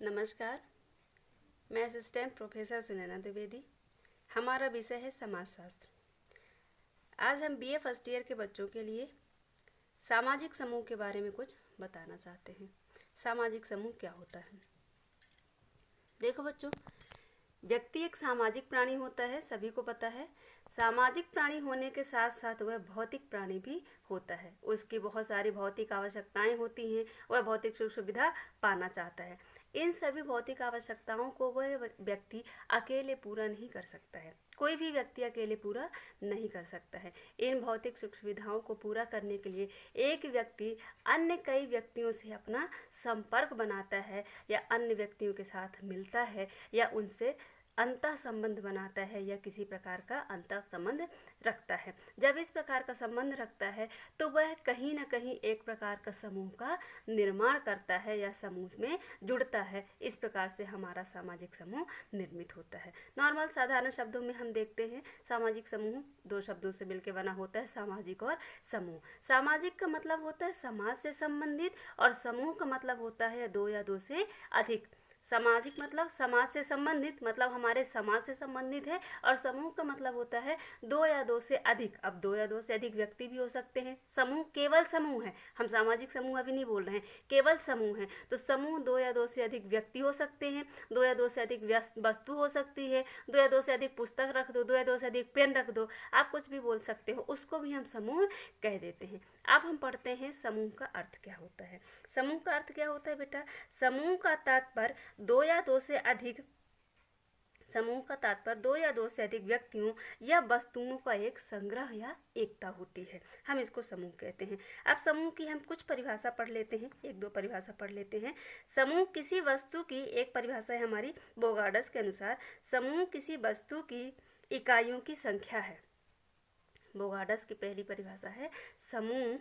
नमस्कार, मैं assistant professor Sunaina Dwivedi. हमारा विषय है समाजशास्त्र। आज हम बीए फर्स्ट ईयर के बच्चों के लिए सामाजिक समूह के बारे में कुछ बताना चाहते हैं। सामाजिक समूह क्या होता है? देखो बच्चों, व्यक्ति एक सामाजिक प्राणी होता है, सभी को पता है। सामाजिक प्राणी होने के साथ साथ वह भौतिक प्राणी भी होता है। उसकी बहुत सारी भौतिक आवश्यकताएं होती हैं। वह भौतिक सुख सुविधा पाना चाहता है। इन सभी भौतिक आवश्यकताओं को वह व्यक्ति अकेले पूरा नहीं कर सकता है। कोई भी व्यक्ति अकेले पूरा नहीं कर सकता है। इन भौतिक सुख सुविधाओं को पूरा करने के लिए एक व्यक्ति अन्य कई व्यक्तियों से अपना संपर्क बनाता है, या अन्य व्यक्तियों के साथ मिलता है, या उनसे अंतः संबंध बनाता है, या किसी प्रकार का अंतः संबंध रखता है। जब इस प्रकार का संबंध रखता है तो वह कहीं ना कहीं एक प्रकार का समूह का निर्माण करता है, या समूह में जुड़ता है। इस प्रकार से हमारा सामाजिक समूह निर्मित होता है। नॉर्मल साधारण शब्दों में हम देखते हैं सामाजिक समूह दो शब्दों से मिलकर बना होता है, सामाजिक और समूह। सामाजिक का मतलब होता है समाज से संबंधित, और समूह का मतलब होता है दो या दो से अधिक। सामाजिक मतलब समाज से संबंधित, मतलब हमारे समाज से संबंधित है, और समूह का मतलब होता है दो या दो से अधिक। अब दो या दो से अधिक व्यक्ति भी हो सकते हैं। समूह केवल समूह है, हम सामाजिक समूह अभी नहीं बोल रहे हैं, केवल समूह है। तो समूह दो या दो से अधिक व्यक्ति हो सकते हैं, दो या दो से अधिक वस्तु हो सकती है, दो या दो से अधिक पुस्तक रख दो, दो या दो से अधिक पेन रख दो, आप कुछ भी बोल सकते हो, उसको भी हम समूह कह देते हैं। अब हम पढ़ते हैं समूह का अर्थ क्या होता है। समूह का अर्थ क्या होता है बेटा? समूह का तात्पर्य दो या दो से अधिक व्यक्तियों या वस्तुओं का एक संग्रह या एकता होती है, हम इसको समूह कहते हैं। अब समूह की हम कुछ परिभाषा पढ़ लेते हैं, एक दो परिभाषा पढ़ लेते हैं। समूह किसी वस्तु की, एक परिभाषा है हमारी बोगार्डस के अनुसार, समूह किसी वस्तु की इकाइयों की संख्या है। बोगार्डस की पहली परिभाषा है, समूह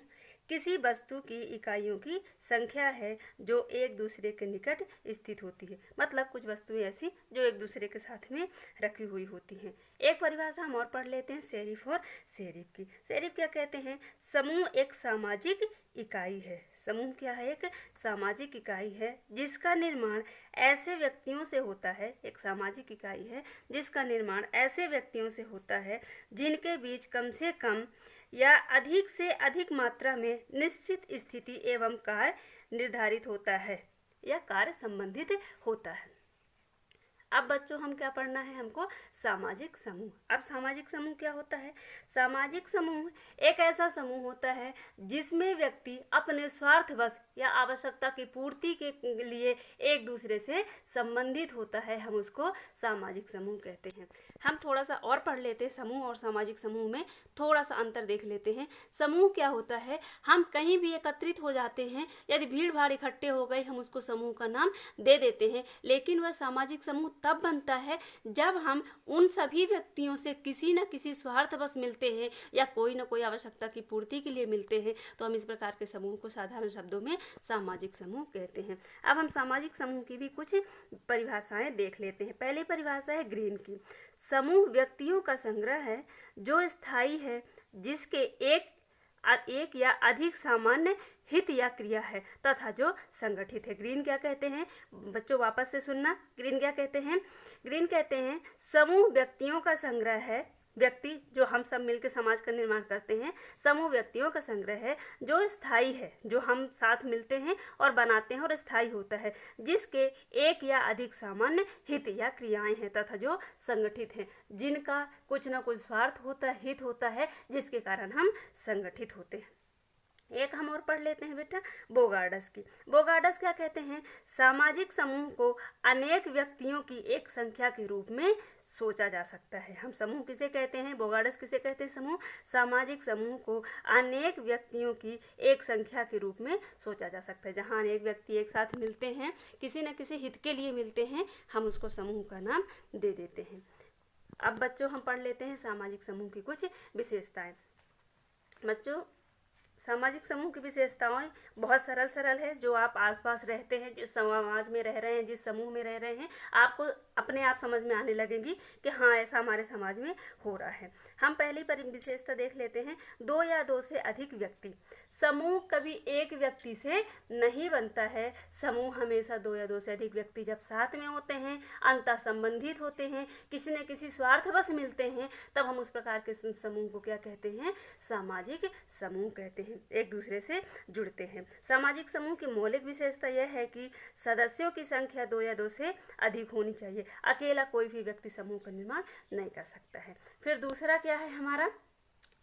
किसी वस्तु की इकाइयों की संख्या है जो एक दूसरे के निकट स्थित होती है। मतलब कुछ वस्तुएं ऐसी जो एक दूसरे के साथ में रखी हुई होती हैं। एक परिभाषा हम और पढ़ लेते हैं सेरिफ और सेरिफ की। सेरिफ क्या कहते हैं? समूह एक सामाजिक इकाई है। समूह क्या है? एक सामाजिक इकाई है जिसका निर्माण ऐसे व्यक्तियों से होता है। एक सामाजिक इकाई है जिसका निर्माण ऐसे व्यक्तियों से होता है जिनके बीच कम से कम या अधिक से अधिक मात्रा में निश्चित स्थिति एवं कार्य निर्धारित होता है, या कार्य संबंधित होता है। अब बच्चों हम क्या पढ़ना है हमको? सामाजिक समूह। अब सामाजिक समूह क्या होता है? सामाजिक समूह एक ऐसा समूह होता है जिसमें व्यक्ति अपने स्वार्थवश या आवश्यकता की पूर्ति के लिए एक दूसरे से संबंधित होता है, हम उसको सामाजिक समूह कहते हैं। हम थोड़ा सा और पढ़ लेते हैं, समूह और सामाजिक समूह में थोड़ा सा अंतर देख लेते हैं। समूह क्या होता है? हम कहीं भी एकत्रित हो जाते हैं, यदि भीड़ भाड़ इकट्ठे हो गई, हम उसको समूह का नाम दे देते हैं। लेकिन वह सामाजिक समूह तब बनता है जब हम उन सभी व्यक्तियों से किसी न किसी स्वार्थवश मिलते हैं, या कोई न कोई आवश्यकता की पूर्ति के लिए मिलते हैं, तो हम इस प्रकार के समूह को साधारण शब्दों में सामाजिक समूह कहते हैं। अब हम सामाजिक समूह की भी कुछ परिभाषाएं देख लेते हैं। पहली परिभाषा है ग्रीन की। समूह व्यक्तियों का संग्रह है जो स्थायी है, जिसके एक या अधिक सामान्य हित या क्रिया है, तथा जो संगठित है। ग्रीन क्या कहते हैं बच्चों? वापस से सुनना। ग्रीन क्या कहते हैं? ग्रीन कहते हैं समूह व्यक्तियों का संग्रह है। व्यक्ति जो हम सब मिलकर समाज का निर्माण करते हैं, समूह व्यक्तियों का संग्रह है जो स्थायी है, जो हम साथ मिलते हैं और बनाते हैं और स्थायी होता है, जिसके एक या अधिक सामान्य हित या क्रियाएं हैं, तथा जो संगठित हैं, जिनका कुछ न कुछ स्वार्थ होता है, हित होता है, जिसके कारण हम संगठित होते हैं। एक हम और पढ़ लेते हैं बेटा बोगार्डस की। बोगार्डस क्या कहते हैं? सामाजिक समूह को अनेक व्यक्तियों की एक संख्या के रूप में सोचा जा सकता है। हम समूह किसे कहते हैं? बोगार्डस किसे कहते हैं? समूह सामाजिक समूह को अनेक व्यक्तियों की एक संख्या के रूप में सोचा जा सकता है। जहाँ अनेक व्यक्ति एक साथ मिलते हैं, किसी न किसी हित के लिए मिलते हैं, हम उसको समूह का नाम दे देते हैं। अब बच्चों हम पढ़ लेते हैं सामाजिक समूह की कुछ विशेषताएं। बच्चों सामाजिक समूह की विशेषताएं बहुत सरल सरल है। जो आप आसपास रहते हैं, जिस समाज में रह रहे हैं, जिस समूह में रह रहे हैं, आपको अपने आप समझ में आने लगेगी कि हाँ, ऐसा हमारे समाज में हो रहा है। हम पहली विशेषता देख लेते हैं, 2 या 2 से अधिक व्यक्ति। समूह कभी एक व्यक्ति से नहीं बनता है। समूह हमेशा 2 या 2 से अधिक व्यक्ति जब साथ में होते हैं, अंतः संबंधित होते हैं, किसी न किसी स्वार्थवश मिलते हैं, तब हम उस प्रकार के समूह को क्या कहते हैं? सामाजिक समूह कहते हैं। एक दूसरे से जुड़ते हैं। सामाजिक समूह की मौलिक विशेषता यह है कि सदस्यों की संख्या 2 या 2 से अधिक होनी चाहिए। अकेला कोई भी व्यक्ति समूह का निर्माण नहीं कर सकता है। फिर दूसरा क्या है हमारा?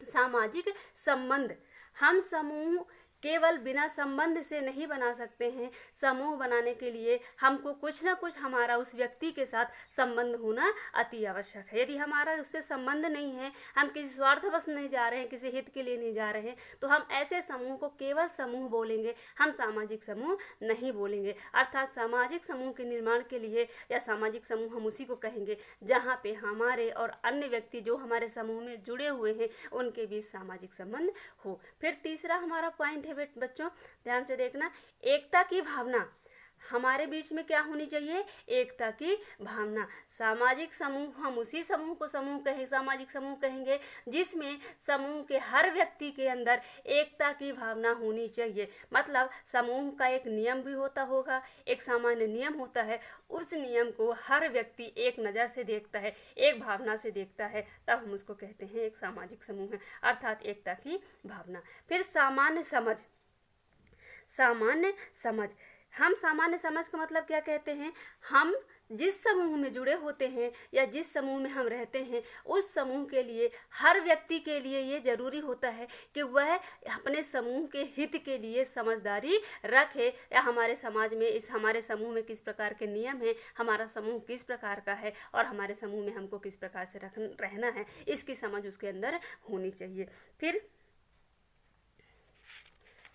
सामाजिक संबंध। हम समूह केवल बिना संबंध से नहीं बना सकते हैं। समूह बनाने के लिए हमको कुछ ना कुछ हमारा उस व्यक्ति के साथ संबंध होना अति आवश्यक है। यदि हमारा उससे संबंध नहीं है, हम किसी स्वार्थवश नहीं जा रहे हैं, किसी हित के लिए नहीं जा रहे हैं, तो हम ऐसे समूह को केवल समूह बोलेंगे, हम सामाजिक समूह नहीं बोलेंगे। अर्थात सामाजिक समूह के निर्माण के लिए या सामाजिक समूह हम उसी को कहेंगे जहाँ पे हमारे और अन्य व्यक्ति जो हमारे समूह में जुड़े हुए हैं उनके बीच सामाजिक संबंध हो। फिर तीसरा हमारा पॉइंट है बच्चों, ध्यान से देखना, एकता की भावना। हमारे बीच में क्या होनी चाहिए? एकता की भावना। सामाजिक समूह, हम उसी समूह को सामाजिक समूह कहेंगे जिसमें समूह के हर व्यक्ति के अंदर एकता की भावना होनी चाहिए। मतलब समूह का एक नियम भी होगा, एक सामान्य नियम होता है। उस नियम को हर व्यक्ति एक नज़र से देखता है, एक भावना से देखता है, तब हम उसको कहते हैं एक सामाजिक समूह है, अर्थात एकता की भावना। फिर सामान्य समझ। सामान्य समझ, हम सामान्य समझ का मतलब क्या कहते हैं? हम जिस समूह में जुड़े होते हैं या जिस समूह में हम रहते हैं, उस समूह के लिए, हर व्यक्ति के लिए ये जरूरी होता है कि वह अपने समूह के हित के लिए समझदारी रखे, या हमारे समाज में, हमारे समूह में किस प्रकार के नियम हैं, हमारा समूह किस प्रकार का है और हमारे समूह में हमको किस प्रकार से रहना है, इसकी समझ उसके अंदर होनी चाहिए। फिर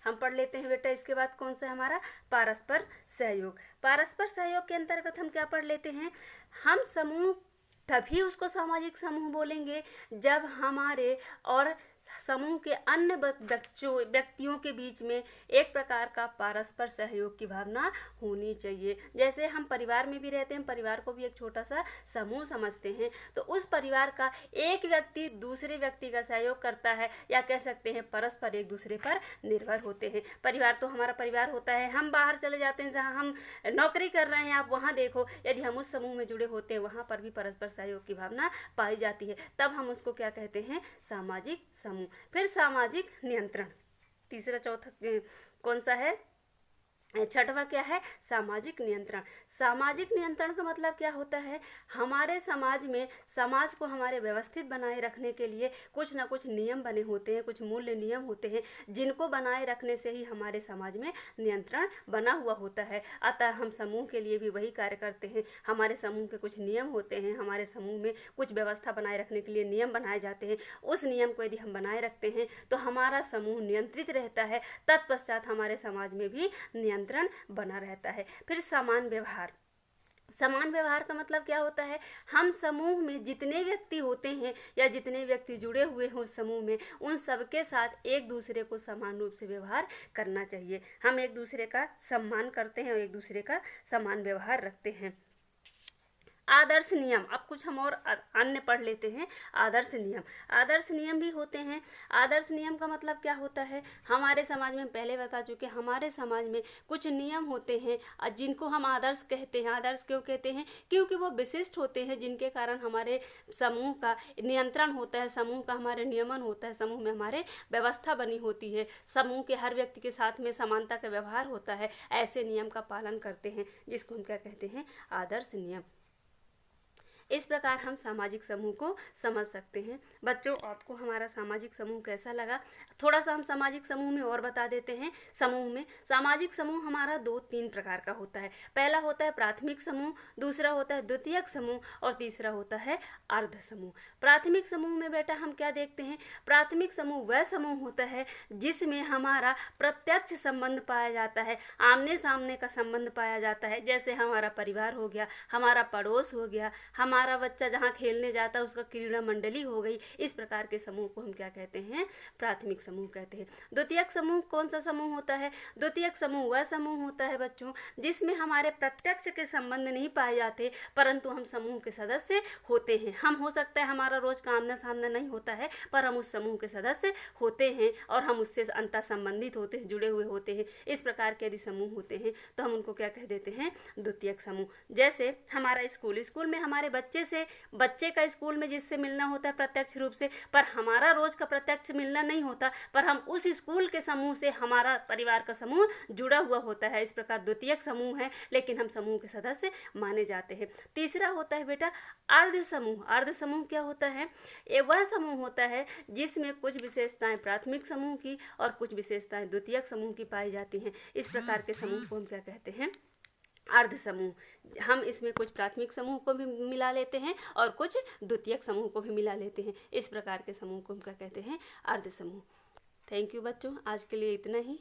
हम पढ़ लेते हैं बेटा, इसके बाद कौन सा हमारा? परस्पर सहयोग। परस्पर सहयोग के अंतर्गत हम क्या पढ़ लेते हैं? हम समूह तभी उसको सामाजिक समूह बोलेंगे जब हमारे और समूह के अन्य व्यक्तियों के बीच में एक प्रकार का परस्पर सहयोग की भावना होनी चाहिए। जैसे हम परिवार में भी रहते हैं, परिवार को भी एक छोटा सा समूह समझते हैं, तो उस परिवार का एक व्यक्ति दूसरे व्यक्ति का सहयोग करता है, या कह सकते हैं परस्पर एक दूसरे पर निर्भर होते हैं। परिवार तो हमारा परिवार होता है। हम बाहर चले जाते हैं, जहाँ हम नौकरी कर रहे हैं, आप वहाँ देखो, यदि हम उस समूह में जुड़े होते हैं, वहाँ पर भी परस्पर सहयोग की भावना पाई जाती है, तब हम उसको क्या कहते हैं? सामाजिक समूह। फिर सामाजिक नियंत्रण। तीसरा चौथा कौन सा है? छठवां क्या है? सामाजिक नियंत्रण। सामाजिक नियंत्रण का मतलब क्या होता है? हमारे समाज में, समाज को हमारे व्यवस्थित बनाए रखने के लिए कुछ ना कुछ नियम बने होते हैं, कुछ मूल्य नियम होते हैं, जिनको बनाए रखने से ही हमारे समाज में नियंत्रण बना हुआ होता है। अतः हम समूह के लिए भी वही कार्य करते हैं। हमारे समूह के कुछ नियम होते हैं, हमारे समूह में कुछ व्यवस्था बनाए रखने के लिए नियम बनाए जाते हैं। उस नियम को यदि हम बनाए रखते हैं तो हमारा समूह नियंत्रित रहता है, तत्पश्चात हमारे समाज में भी नियंत्रण बना रहता है। फिर समान व्यवहार। समान व्यवहार का मतलब क्या होता है? हम समूह में जितने व्यक्ति होते हैं या जितने व्यक्ति जुड़े हुए हों समूह में, उन सबके साथ एक दूसरे को समान रूप से व्यवहार करना चाहिए। हम एक दूसरे का सम्मान करते हैं और एक दूसरे का समान व्यवहार रखते हैं। आदर्श नियम। अब कुछ हम और अन्य पढ़ लेते हैं। आदर्श नियम। आदर्श नियम भी होते हैं। आदर्श नियम का मतलब क्या होता है? हमारे समाज में, पहले बता चुके, हमारे समाज में कुछ नियम होते हैं जिनको हम आदर्श कहते हैं। आदर्श क्यों कहते हैं? क्योंकि वो विशिष्ट होते हैं, जिनके कारण हमारे समूह का नियंत्रण होता है, समूह का हमारे नियमन होता है, समूह में हमारे व्यवस्था बनी होती है, समूह के हर व्यक्ति के साथ में समानता का व्यवहार होता है। ऐसे नियम का पालन करते हैं, जिसको हम क्या कहते हैं? आदर्श नियम। इस प्रकार हम सामाजिक समूह को समझ सकते हैं। बच्चों, आपको हमारा सामाजिक समूह कैसा लगा? थोड़ा सा हम सामाजिक समूह में और बता देते हैं। समूह में, सामाजिक समूह हमारा 2-3 प्रकार का होता है। पहला होता है प्राथमिक समूह, दूसरा होता है द्वितीयक समूह और तीसरा होता है अर्ध समूह। प्राथमिक समूह में बेटा हम क्या देखते हैं? प्राथमिक समूह वह समूह होता है जिसमें हमारा प्रत्यक्ष संबंध पाया जाता है, आमने सामने का संबंध पाया जाता है। जैसे हमारा परिवार हो गया, हमारा पड़ोस हो गया, हमारा हमारा बच्चा जहाँ खेलने जाता है उसका क्रीड़ा मंडली हो गई। इस प्रकार के समूह को हम क्या कहते हैं? प्राथमिक समूह कहते हैं। द्वितीयक समूह कौन सा समूह होता है? द्वितीयक समूह वह समूह होता है बच्चों जिसमें हमारे प्रत्यक्ष के संबंध नहीं पाए जाते, परंतु हम समूह के सदस्य होते हैं। हम हो सकता है हमारा रोज का आमना सामना नहीं होता है, पर हम उस समूह के सदस्य होते हैं और हम उससे अंतः संबंधित होते हैं, जुड़े हुए होते हैं। इस प्रकार के यदि समूह होते हैं तो हम उनको क्या कह देते हैं? द्वितीयक समूह। जैसे हमारा स्कूल में हमारे बच्चे का स्कूल में जिससे मिलना होता है प्रत्यक्ष रूप से, पर हमारा रोज का प्रत्यक्ष मिलना नहीं होता, पर हम उस स्कूल के समूह से हमारा परिवार का समूह जुड़ा हुआ होता है। इस प्रकार द्वितीयक समूह है, लेकिन हम समूह के सदस्य माने जाते हैं। तीसरा होता है बेटा अर्ध समूह। अर्ध समूह क्या होता है? ये वह समूह होता है जिसमें कुछ विशेषताएं प्राथमिक समूह की और कुछ विशेषताएं द्वितीयक समूह की पाई जाती हैं। इस प्रकार के समूह को हम क्या कहते हैं? अर्ध समूह। हम इसमें कुछ प्राथमिक समूह को भी मिला लेते हैं और कुछ द्वितीयक समूह को भी मिला लेते हैं। इस प्रकार के समूह को हम क्या कहते हैं? अर्ध समूह। थैंक यू बच्चों, आज के लिए इतना ही।